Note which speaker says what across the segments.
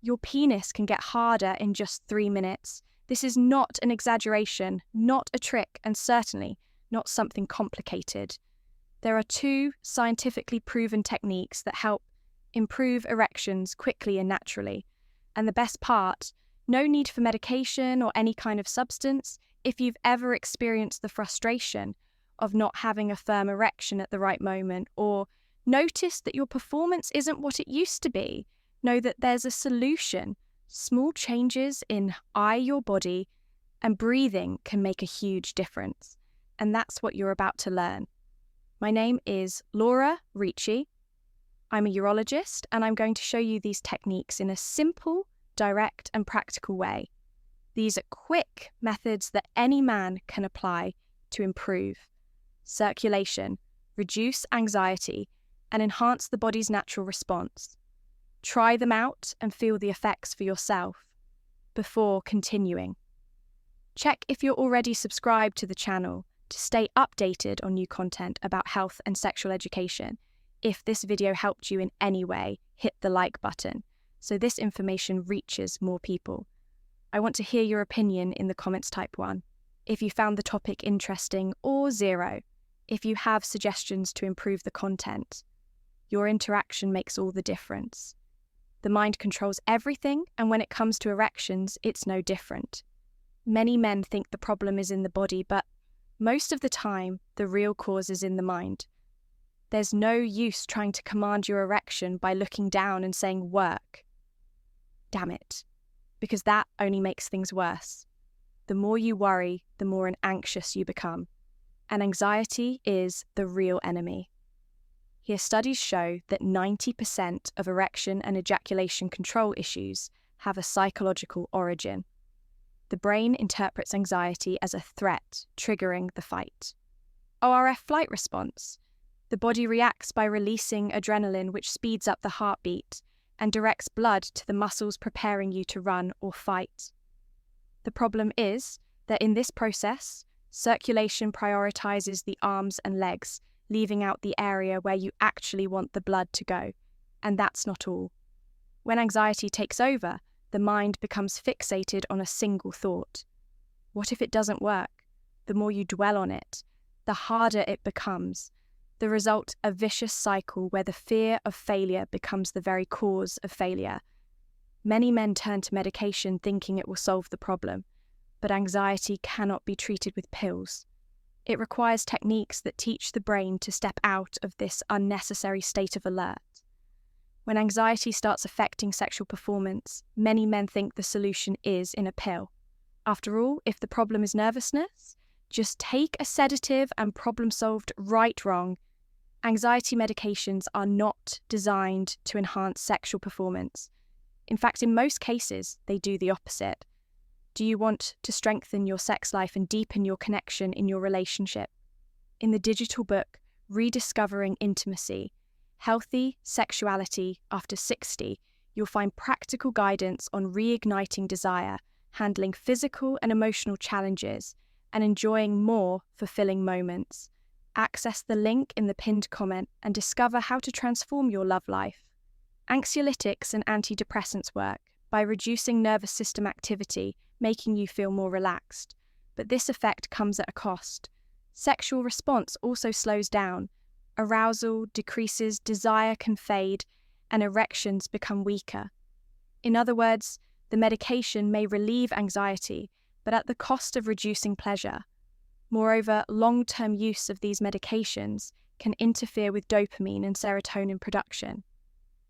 Speaker 1: Your penis can get harder in just 3 minutes. This is not an exaggeration, not a trick, and certainly not something complicated. There are 2 scientifically proven techniques that help improve erections quickly and naturally. And the best part, no need for medication or any kind of substance if you've ever experienced the frustration of not having a firm erection at the right moment, or noticed that your performance isn't what it used to be. Know that there's a solution. Small changes in your body and breathing can make a huge difference. And that's what you're about to learn. My name is Laura Ricci. I'm a urologist, and I'm going to show you these techniques in a simple, direct, and practical way. These are quick methods that any man can apply to improve circulation, reduce anxiety, and enhance the body's natural response. Try them out and feel the effects for yourself before continuing. Check if you're already subscribed to the channel to stay updated on new content about health and sexual education. If this video helped you in any way, hit the like button so this information reaches more people. I want to hear your opinion in the comments. Type 1 if you found the topic interesting, or 0 if you have suggestions to improve the content. Your interaction makes all the difference. The mind controls everything, and when it comes to erections, it's no different. Many men think the problem is in the body, but most of the time, the real cause is in the mind. There's no use trying to command your erection by looking down and saying, "Work." Damn it. Because that only makes things worse. The more you worry, the more anxious you become. And anxiety is the real enemy. Here, studies show that 90% of erection and ejaculation control issues have a psychological origin. The brain interprets anxiety as a threat, triggering the fight. ORF flight response. The body reacts by releasing adrenaline, which speeds up the heartbeat and directs blood to the muscles preparing you to run or fight. The problem is that in this process, circulation prioritizes the arms and legs, leaving out the area where you actually want the blood to go. And that's not all. When anxiety takes over, the mind becomes fixated on a single thought. What if it doesn't work? The more you dwell on it, the harder it becomes. The result, a vicious cycle where the fear of failure becomes the very cause of failure. Many men turn to medication thinking it will solve the problem, but anxiety cannot be treated with pills. It requires techniques that teach the brain to step out of this unnecessary state of alert. When anxiety starts affecting sexual performance, many men think the solution is in a pill. After all, if the problem is nervousness, just take a sedative and problem solved. Right, wrong. Anxiety medications are not designed to enhance sexual performance. In fact, in most cases, they do the opposite. Do you want to strengthen your sex life and deepen your connection in your relationship? In the digital book, Rediscovering Intimacy, Healthy Sexuality After 60, you'll find practical guidance on reigniting desire, handling physical and emotional challenges, and enjoying more fulfilling moments. Access the link in the pinned comment and discover how to transform your love life. Anxiolytics and antidepressants work by reducing nervous system activity, making you feel more relaxed. But this effect comes at a cost. Sexual response also slows down. Arousal decreases, desire can fade, and erections become weaker. In other words, the medication may relieve anxiety, but at the cost of reducing pleasure. Moreover, long-term use of these medications can interfere with dopamine and serotonin production.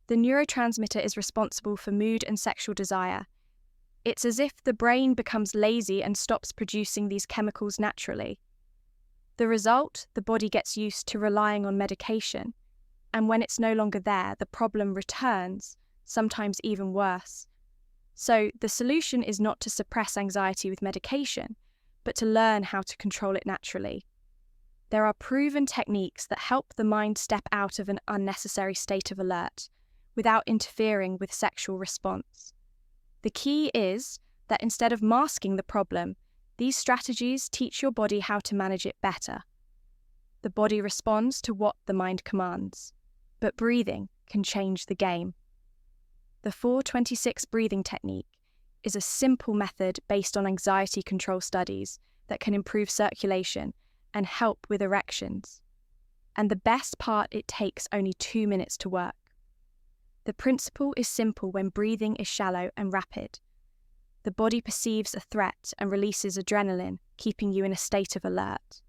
Speaker 1: The neurotransmitter is responsible for mood and sexual desire. It's as if the brain becomes lazy and stops producing these chemicals naturally. The result, the body gets used to relying on medication, and when it's no longer there, the problem returns, sometimes even worse. So the solution is not to suppress anxiety with medication, but to learn how to control it naturally. There are proven techniques that help the mind step out of an unnecessary state of alert without interfering with sexual response. The key is that instead of masking the problem, these strategies teach your body how to manage it better. The body responds to what the mind commands, but breathing can change the game. The 4-26 breathing technique is a simple method based on anxiety control studies that can improve circulation and help with erections. And the best part, it takes only 2 minutes to work. The principle is simple when breathing is shallow and rapid. The body perceives a threat and releases adrenaline, keeping you in a state of alert.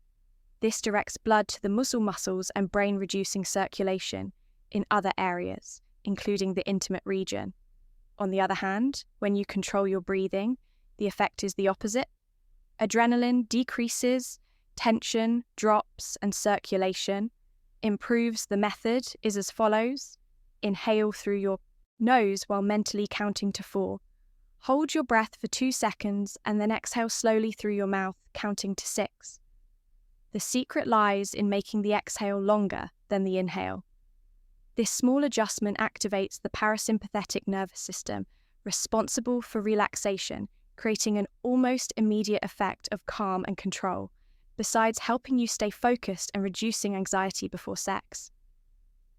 Speaker 1: This directs blood to the muscles and brain, reducing circulation in other areas, including the intimate region. On the other hand, when you control your breathing, the effect is the opposite. Adrenaline decreases, tension drops, and circulation improves. The method is as follows. Inhale through your nose while mentally counting to 4. Hold your breath for 2 seconds and then exhale slowly through your mouth, counting to 6. The secret lies in making the exhale longer than the inhale. This small adjustment activates the parasympathetic nervous system, responsible for relaxation, creating an almost immediate effect of calm and control, besides helping you stay focused and reducing anxiety before sex.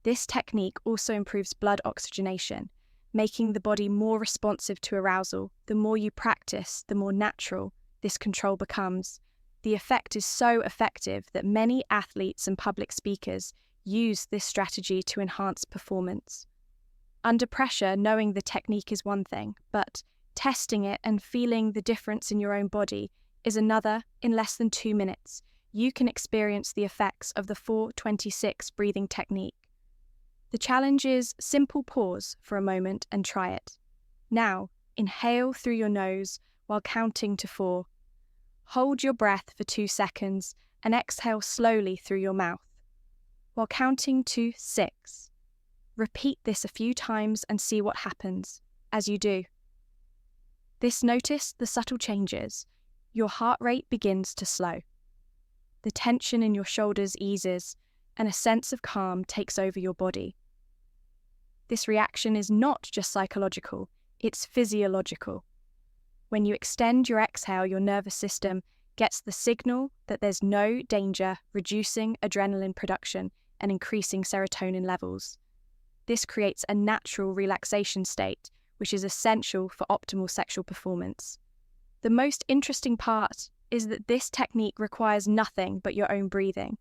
Speaker 1: This technique also improves blood oxygenation, making the body more responsive to arousal. The more you practice, the more natural this control becomes. The effect is so effective that many athletes and public speakers use this strategy to enhance performance. Under pressure, knowing the technique is one thing, but testing it and feeling the difference in your own body is another. In less than 2 minutes, you can experience the effects of the 4-26 breathing technique. The challenge is simple: pause for a moment and try it. Now, inhale through your nose while counting to 4. Hold your breath for 2 seconds and exhale slowly through your mouth while counting to 6. Repeat this a few times and see what happens as you do. Notice the subtle changes. Your heart rate begins to slow. The tension in your shoulders eases and a sense of calm takes over your body. This reaction is not just psychological, it's physiological. When you extend your exhale, your nervous system gets the signal that there's no danger, reducing adrenaline production and increasing serotonin levels. This creates a natural relaxation state, which is essential for optimal sexual performance. The most interesting part is that this technique requires nothing but your own breathing.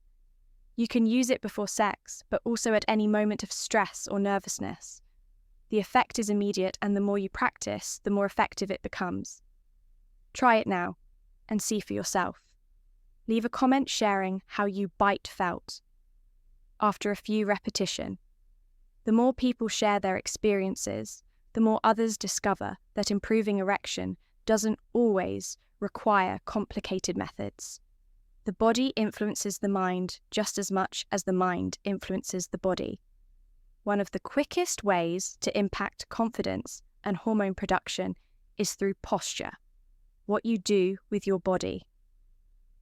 Speaker 1: You can use it before sex, but also at any moment of stress or nervousness. The effect is immediate, and the more you practice, the more effective it becomes. Try it now and see for yourself. Leave a comment sharing how you felt after a few repetitions. The more people share their experiences, the more others discover that improving erection doesn't always require complicated methods. The body influences the mind just as much as the mind influences the body. One of the quickest ways to impact confidence and hormone production is through posture. What you do with your body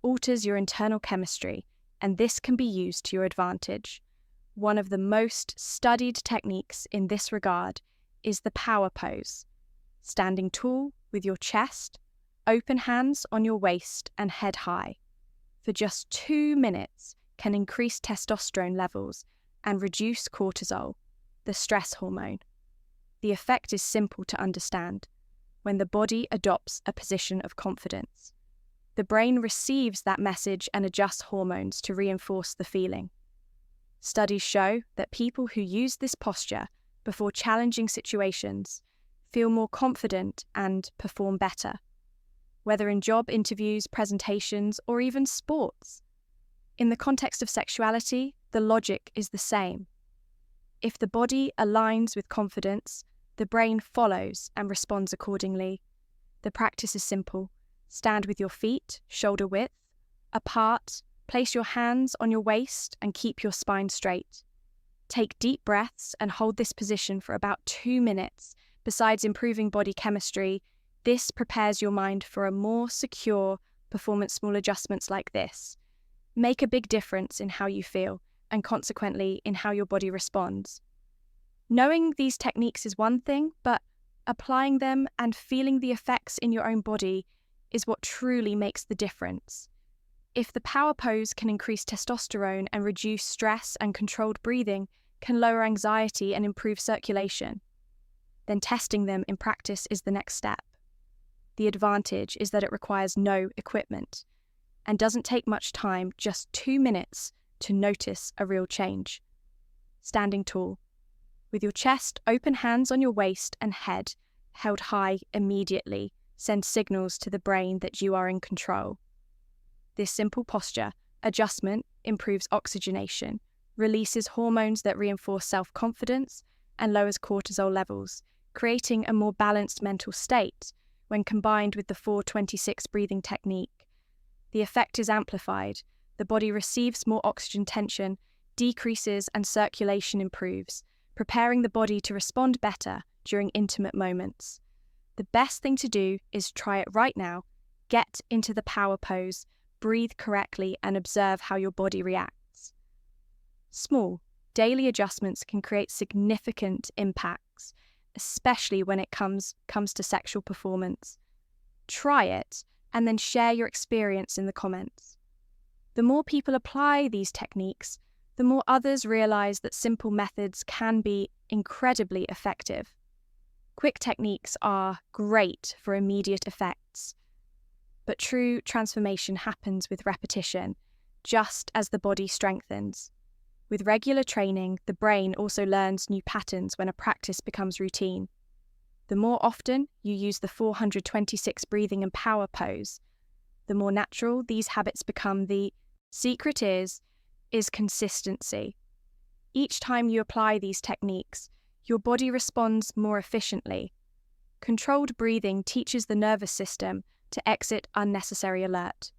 Speaker 1: alters your internal chemistry, and this can be used to your advantage. One of the most studied techniques in this regard is the power pose. Standing tall with your chest, open hands on your waist and head high for just 2 minutes can increase testosterone levels and reduce cortisol, the stress hormone. The effect is simple to understand. When the body adopts a position of confidence, the brain receives that message and adjusts hormones to reinforce the feeling. Studies show that people who use this posture before challenging situations feel more confident and perform better, whether in job interviews, presentations, or even sports. In the context of sexuality, the logic is the same. If the body aligns with confidence, the brain follows and responds accordingly. The practice is simple. Stand with your feet shoulder width apart, place your hands on your waist and keep your spine straight. Take deep breaths and hold this position for about 2 minutes. Besides improving body chemistry, this prepares your mind for a more secure performance. Small adjustments like this make a big difference in how you feel and consequently in how your body responds. Knowing these techniques is one thing, but applying them and feeling the effects in your own body is what truly makes the difference. If the power pose can increase testosterone and reduce stress, and controlled breathing can lower anxiety and improve circulation, then testing them in practice is the next step. The advantage is that it requires no equipment and doesn't take much time, just 2 minutes, to notice a real change. Standing tall, with your chest, open hands on your waist and head held high immediately, send signals to the brain that you are in control. This simple posture adjustment improves oxygenation, releases hormones that reinforce self-confidence, and lowers cortisol levels, creating a more balanced mental state. When combined with the 4-26 breathing technique, the effect is amplified. The body receives more oxygen, tension decreases, and circulation improves, preparing the body to respond better during intimate moments. The best thing to do is try it right now. Get into the power pose, breathe correctly, and observe how your body reacts. Small, daily adjustments can create significant impacts, especially when it comes to sexual performance. Try it and then share your experience in the comments. The more people apply these techniques, the more others realize that simple methods can be incredibly effective. Quick techniques are great for immediate effects, but true transformation happens with repetition, just as the body strengthens. With regular training, the brain also learns new patterns when a practice becomes routine. The more often you use the 426 breathing and power pose, the more natural these habits become. The secret is consistency. Each time you apply these techniques, your body responds more efficiently. Controlled breathing teaches the nervous system to exit unnecessary alert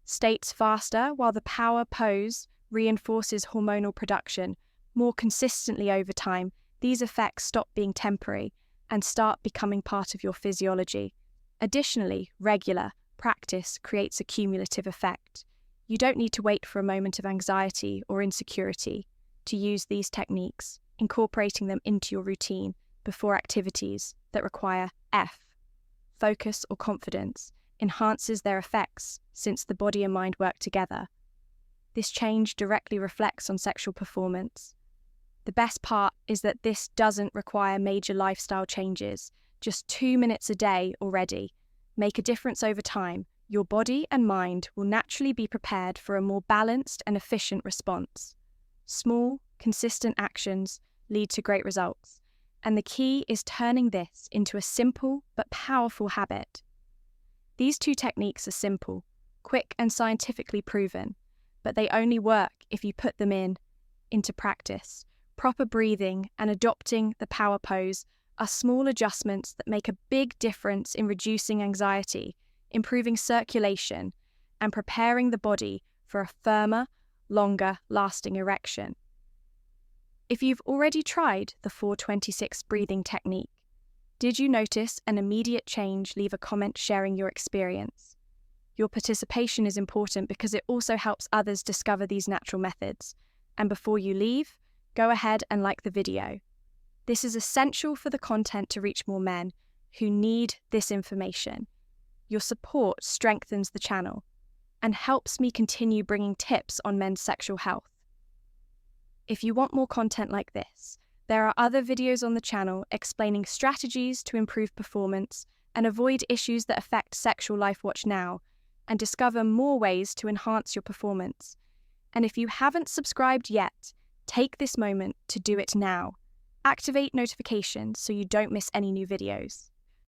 Speaker 1: states faster, while the power pose reinforces hormonal production more consistently over time. These effects stop being temporary and start becoming part of your physiology. Additionally, regular practice creates a cumulative effect. You don't need to wait for a moment of anxiety or insecurity to use these techniques. Incorporating them into your routine before activities that require focus or confidence enhances their effects, since the body and mind work together. This change directly reflects on sexual performance. The best part is that this doesn't require major lifestyle changes. Just 2 minutes a day already make a difference over time. Your body and mind will naturally be prepared for a more balanced and efficient response. Small, consistent actions lead to great results, and the key is turning this into a simple but powerful habit. These two techniques are simple, quick, and scientifically proven, but they only work if you put them into practice. Proper breathing and adopting the power pose are small adjustments that make a big difference in reducing anxiety, improving circulation, and preparing the body for a firmer, longer lasting erection. If you've already tried the 426 breathing technique, did you notice an immediate change? Leave a comment sharing your experience. Your participation is important because it also helps others discover these natural methods. And before you leave, go ahead and like the video. This is essential for the content to reach more men who need this information. Your support strengthens the channel and helps me continue bringing tips on men's sexual health. If you want more content like this, there are other videos on the channel explaining strategies to improve performance and avoid issues that affect sexual life. Watch now and discover more ways to enhance your performance. And if you haven't subscribed yet, take this moment to do it now. Activate notifications so you don't miss any new videos.